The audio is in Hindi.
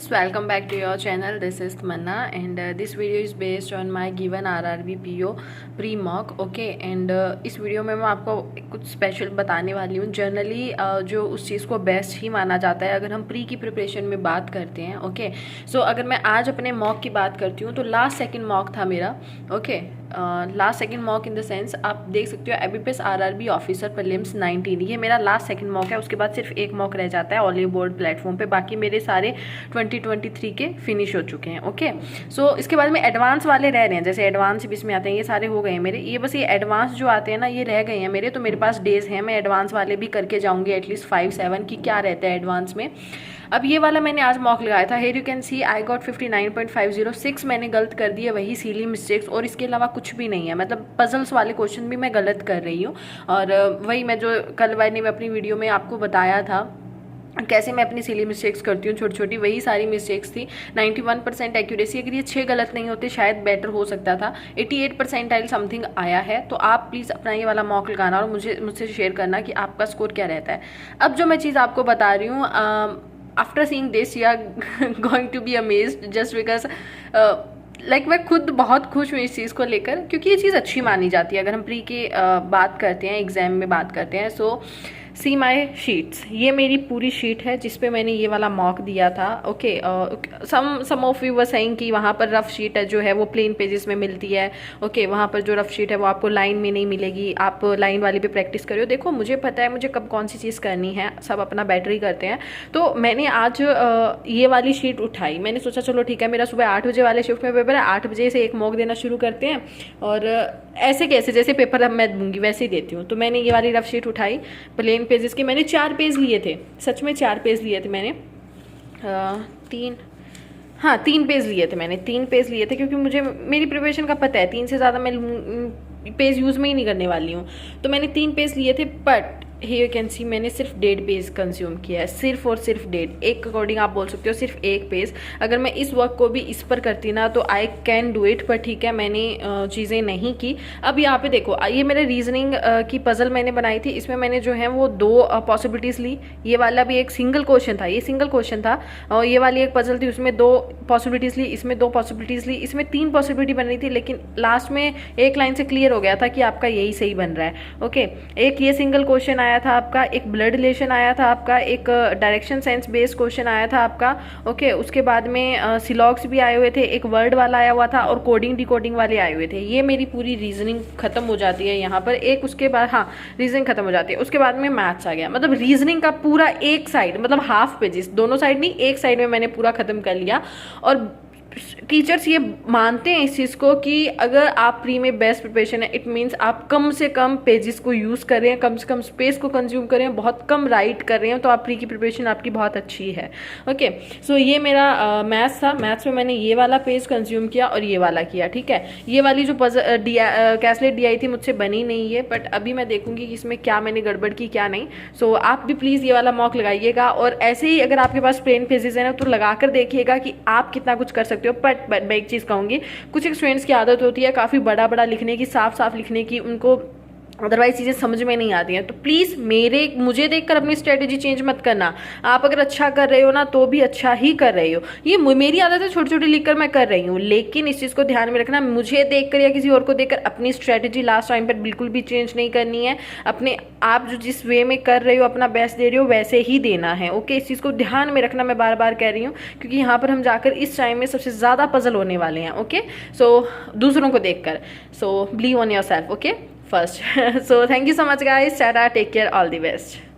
friends, welcome back to your channel. This is Tamanna and this video is based on my given RRB PO pre-mock. Okay, and इस वीडियो में मैं आपको कुछ स्पेशल बताने वाली हूँ. जनरली जो उस चीज़ को बेस्ट ही माना जाता है अगर हम प्री की प्रिपरेशन में बात करते हैं. ओके, सो अगर मैं आज अपने मॉक की बात करती हूँ तो लास्ट सेकंड मॉक था मेरा. Okay, last second mock in the sense आप देख सकते हो एबीपीएस आरआरबी ऑफिसर प्रीलिम्स 19, ये मेरा लास्ट सेकंड मॉक है. उसके बाद सिर्फ एक मॉक रह जाता है ऑलिव बोर्ड प्लेटफॉर्म पे. बाकी मेरे सारे 2023 के फिनिश हो चुके हैं. ओके, सो इसके बाद में एडवांस वाले रह रहे हैं. जैसे एडवांस भी इसमें आते हैं, ये सारे हो गए हैं मेरे. ये बस ये एडवांस जो आते हैं ना ये रह गए हैं मेरे. तो मेरे पास डेज हैं, मैं एडवांस वाले भी करके जाऊँगी एटलीस्ट 5-7 की क्या रहता है एडवांस में. अब ये वाला मैंने आज मॉक लगाया था. Here you can see I got 59.506. मैंने गलत कर दिया वही सीली मिस्टेक्स, और इसके अलावा कुछ भी नहीं है. मतलब पजल्स वाले क्वेश्चन भी मैं गलत कर रही हूँ. और वही मैं जो कल मैंने अपनी वीडियो में आपको बताया था कैसे मैं अपनी सिली मिस्टेक्स करती हूँ छोटी छोटी, वही सारी मिस्टेक्स थी. 91% एक्यूरेसी. अगर ये 6 गलत नहीं होते शायद बेटर हो सकता था. 88% समथिंग आया है. तो आप प्लीज़ अपना ये वाला मॉक लगाना और मुझसे शेयर करना कि आपका स्कोर क्या रहता है. अब जो मैं चीज़ आपको बता रही हूँ, after seeing this you are going to be amazed just because like मैं खुद बहुत खुश हूँ इस चीज़ को लेकर, क्योंकि ये चीज़ अच्छी मानी जाती है अगर हम प्री की बात करते हैं, एग्जाम में बात करते हैं. सो सी माई शीट्स, ये मेरी पूरी शीट है जिस पे मैंने ये वाला मॉक दिया था. Okay, some of you were saying कि वहाँ पर रफ शीट है जो है वो प्लेन पेजेस में मिलती है. ओके, वहाँ पर जो रफ शीट है वो आपको लाइन में नहीं मिलेगी. आप लाइन वाली पे प्रैक्टिस करियो. देखो मुझे पता है मुझे कब कौन सी चीज़ करनी है, सब अपना बेटर ही करते हैं. तो मैंने आज ये वाली शीट उठाई. मैंने सोचा चलो ठीक है, मेरा सुबह 8 बजे वाले शिफ्ट में पेपर है, 8 बजे से एक मॉक देना शुरू करते हैं और ऐसे कैसे जैसे पेपर अब मैं दूंगी वैसे ही देती हूँ. तो मैंने ये वाली रफ शीट उठाई प्लेन पेजेस के. मैंने 4 पेज लिए थे, सच में 4 पेज लिए थे मैंने. 3 पेज लिए थे मैंने. 3 पेज लिए थे क्योंकि मुझे मेरी प्रिपरेशन का पता है 3 से ज़्यादा मैं पेज यूज़ में ही नहीं करने वाली हूँ. तो मैंने 3 पेज लिए थे. बट हियर यू कैन सी मैंने सिर्फ 1.5 पेज कंज्यूम किया है. सिर्फ और सिर्फ 1.5. एक अकॉर्डिंग आप बोल सकते हो सिर्फ 1 पेज. अगर मैं इस वर्क को भी इस पर करती ना तो आई कैन डू इट, पर ठीक है मैंने चीज़ें नहीं की. अब यहाँ पे देखो, ये मेरे रीजनिंग की पजल मैंने बनाई थी. इसमें मैंने जो है वो 2 पॉसिबिलिटीज़ ली. ये वाला भी एक सिंगल क्वेश्चन था, ये सिंगल क्वेश्चन था. और ये वाली एक पजल थी उसमें 2 पॉसिबिलिटीज़ ली, इसमें 2 पॉसिबिलिटीज़ ली. इसमें 3 पॉसिबिलिटी बन रही थी लेकिन लास्ट में एक लाइन से क्लियर हो गया था कि आपका यही सही बन रहा है. ओके, एक ये सिंगल क्वेश्चन आया था आपका, एक ब्लड रिलेशन आया था आपका, एक डायरेक्शन सेंस बेस्ड क्वेश्चन आया था आपका. ओके, उसके बाद में सिलॉग्स भी आए हुए थे, एक वर्ड वाला आया हुआ था और कोडिंग डिकोडिंग वाले आए हुए थे. ये मेरी पूरी रीजनिंग खत्म हो जाती है यहाँ पर. एक उसके बाद रीजनिंग खत्म हो जाती है. उसके बाद में मैथ्स आ गया. मतलब रीजनिंग का पूरा एक साइड, मतलब हाफ पेजेस, दोनों साइड नहीं एक साइड में मैंने पूरा खत्म कर लिया. और टीचर्स ये मानते हैं इस चीज़ को कि अगर आप प्री में बेस्ट प्रिपरेशन है इट मीन्स आप कम से कम पेजेस को यूज़ कर रहे हैं, कम से कम स्पेस को कंज्यूम कर रहे हैं, बहुत कम राइट कर रहे हैं, तो आप प्री की प्रिपरेशन आपकी बहुत अच्छी है. ओके, सो ये मेरा मैथ्स था. मैथ्स में मैंने ये वाला पेज कंज्यूम किया और ये वाला किया. ठीक है, ये वाली जो कैसलेट डी आई थी मुझसे बनी नहीं है, बट अभी मैं देखूंगी कि इसमें क्या मैंने गड़बड़ की क्या नहीं. सो आप भी प्लीज़ ये वाला मॉक लगाइएगा. और ऐसे ही अगर आपके पास प्लेन पेजेस है ना तो लगा कर देखिएगा कि आप कितना कुछ कर सकते हो. बट मैं एक चीज़ कहूँगी, कुछ स्टूडेंट्स की आदत होती है काफ़ी बड़ा बड़ा लिखने की, साफ साफ लिखने की, उनको अदरवाइज चीज़ें समझ में नहीं आती हैं. तो प्लीज़ मुझे देखकर अपनी स्ट्रेटेजी चेंज मत करना. आप अगर अच्छा कर रहे हो ना तो भी अच्छा ही कर रहे हो. ये मेरी आदत है छोटी छोटी लिखकर मैं कर रही हूँ, लेकिन इस चीज़ को ध्यान में रखना, मुझे देखकर या किसी और को देखकर अपनी स्ट्रेटेजी लास्ट टाइम पर बिल्कुल भी चेंज नहीं करनी है. अपने आप जो जिस वे में कर रहे हो अपना बेस्ट दे रहे हो वैसे ही देना है. ओके, इस चीज़ को ध्यान में रखना, मैं बार बार कह रही हूँ, क्योंकि यहाँ पर हम जाकर इस टाइम में सबसे ज़्यादा पजल होने वाले हैं. ओके, सो दूसरों को देखकर. So believe on your self. Okay, first. So thank you so much guys. Tata, take care, all the best.